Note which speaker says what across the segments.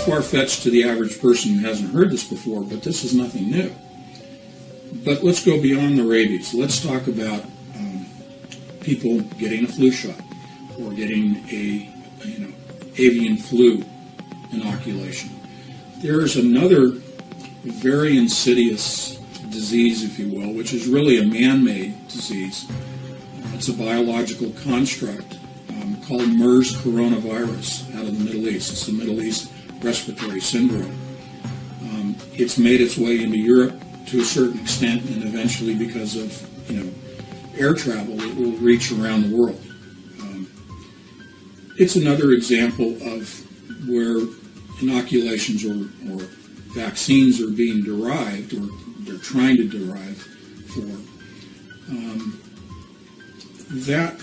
Speaker 1: far-fetched to the average person who hasn't heard this before, but this is nothing new. But let's go beyond the rabies. Let's talk about people getting a flu shot or getting a avian flu inoculation. There is another very insidious disease, if you will, which is really a man-made disease. It's a biological construct called MERS coronavirus out of the Middle East. It's the Middle East respiratory syndrome. It's made its way into Europe to a certain extent, and eventually, because of air travel, it will reach around the world. It's another example of where inoculations or vaccines are being derived, or they're trying to derive for. That,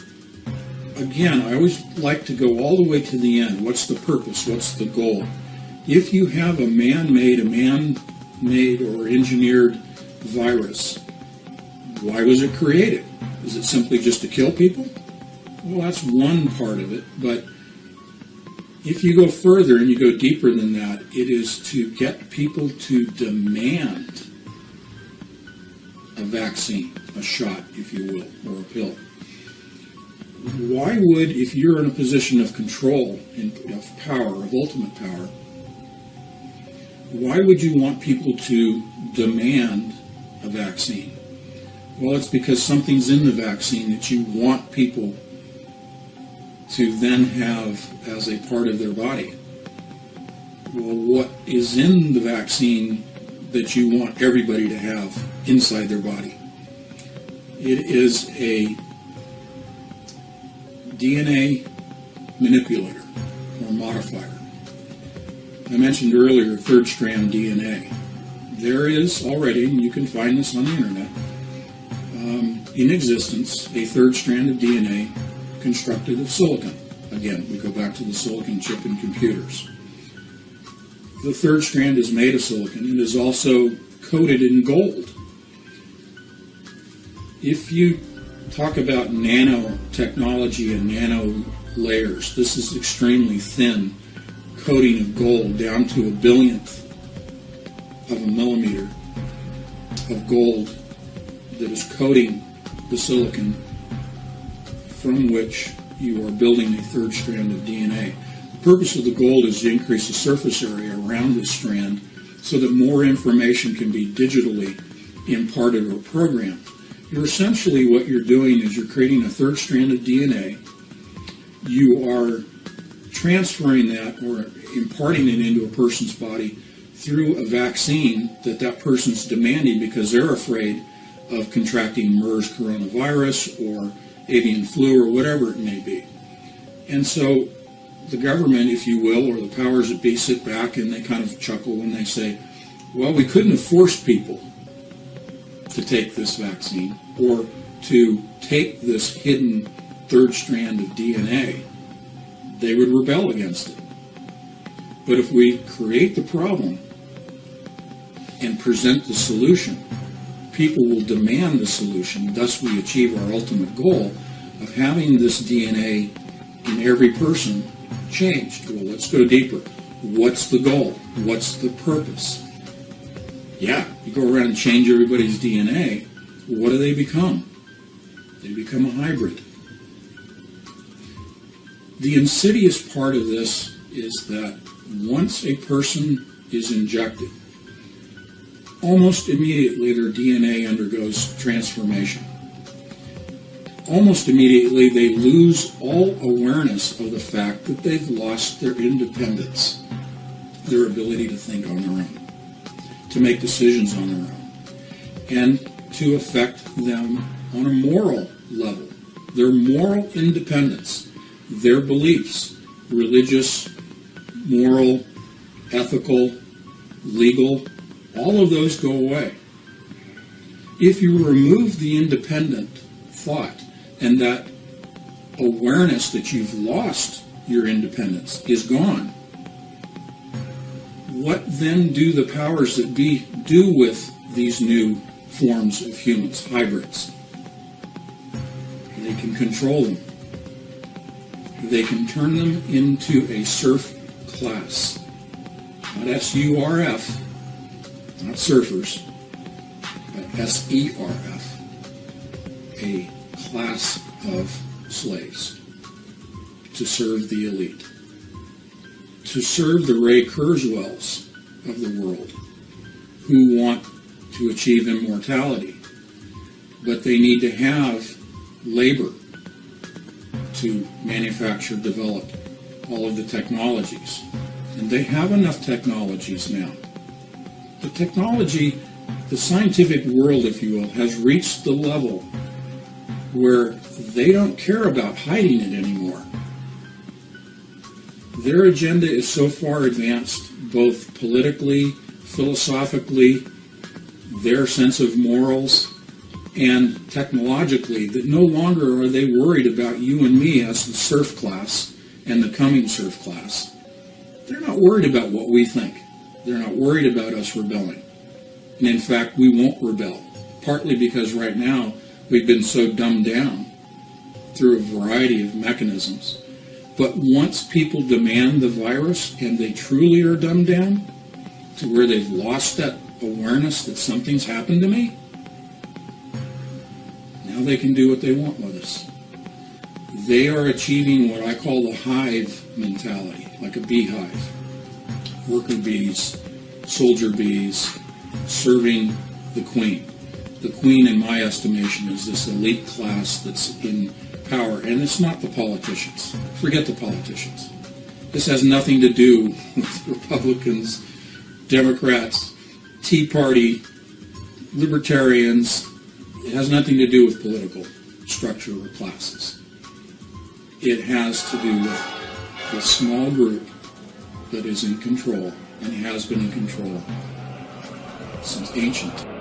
Speaker 1: again, I always like to go all the way to the end. What's the purpose? What's the goal? If you have a man-made or engineered virus, why was it created? Is it simply just to kill people? Well, that's one part of it, but if you go further and you go deeper than that, it is to get people to demand a vaccine, a shot, if you will, or a pill. Why would, if you're in a position of control, of power, of ultimate power, why would you want people to demand a vaccine? Well, it's because something's in the vaccine that you want people to then have as a part of their body. Well, what is in the vaccine that you want everybody to have inside their body? It is a DNA manipulator or modifier. I mentioned earlier third-strand DNA. There is already, and you can find this on the internet, in existence, a third strand of DNA constructed of silicon. Again, we go back to the silicon chip in computers. The third strand is made of silicon and is also coated in gold. If you talk about nanotechnology and nano layers, this is extremely thin coating of gold down to a billionth of a millimeter of gold that is coating the silicon from which you are building a third strand of DNA. The purpose of the gold is to increase the surface area around this strand so that more information can be digitally imparted or programmed. Essentially what you're doing is you're creating a third strand of DNA. You are transferring that or imparting it into a person's body through a vaccine that person's demanding because they're afraid of contracting MERS coronavirus or avian flu or whatever it may be. And so the government, if you will, or the powers that be sit back and they kind of chuckle and they say, well, we couldn't have forced people to take this vaccine or to take this hidden third strand of DNA. They would rebel against it. But if we create the problem and present the solution, people will demand the solution. Thus we achieve our ultimate goal of having this DNA in every person changed. Well, let's go deeper. What's the goal? What's the purpose? Yeah, you go around and change everybody's DNA. What do they become? They become a hybrid. The insidious part of this is that once a person is injected, almost immediately their DNA undergoes transformation. Almost immediately they lose all awareness of the fact that they've lost their independence, their ability to think on their own, to make decisions on their own, and to affect them on a moral level. Their moral independence, their beliefs, religious, moral, ethical, legal, all of those go away. If you remove the independent thought and that awareness that you've lost your independence is gone, what then do the powers that be do with these new forms of humans, hybrids? They can control them. They can turn them into a serf class. not S-U-R-F, not surfers, but S-E-R-F, a class of slaves to serve the elite, to serve the Ray Kurzweils of the world who want to achieve immortality, but they need to have labor to manufacture, develop all of the technologies. And they have enough technologies now. The technology, the scientific world, if you will, has reached the level where they don't care about hiding it anymore. Their agenda is so far advanced, both politically, philosophically, their sense of morals, and technologically, that no longer are they worried about you and me as the serf class and the coming serf class. They're not worried about what we think. They're not worried about us rebelling. And in fact, we won't rebel, partly because right now we've been so dumbed down through a variety of mechanisms. But once people demand the virus and they truly are dumbed down to where they've lost that awareness that something's happened to me, now they can do what they want with us. They are achieving what I call the hive mentality, like a beehive. Worker bees, soldier bees, serving the queen. The queen, in my estimation, is this elite class that's in power, and it's not the politicians. Forget the politicians. This has nothing to do with Republicans, Democrats, Tea Party, Libertarians. It has nothing to do with political structure or classes. It has to do with a small group that is in control and has been in control since ancient.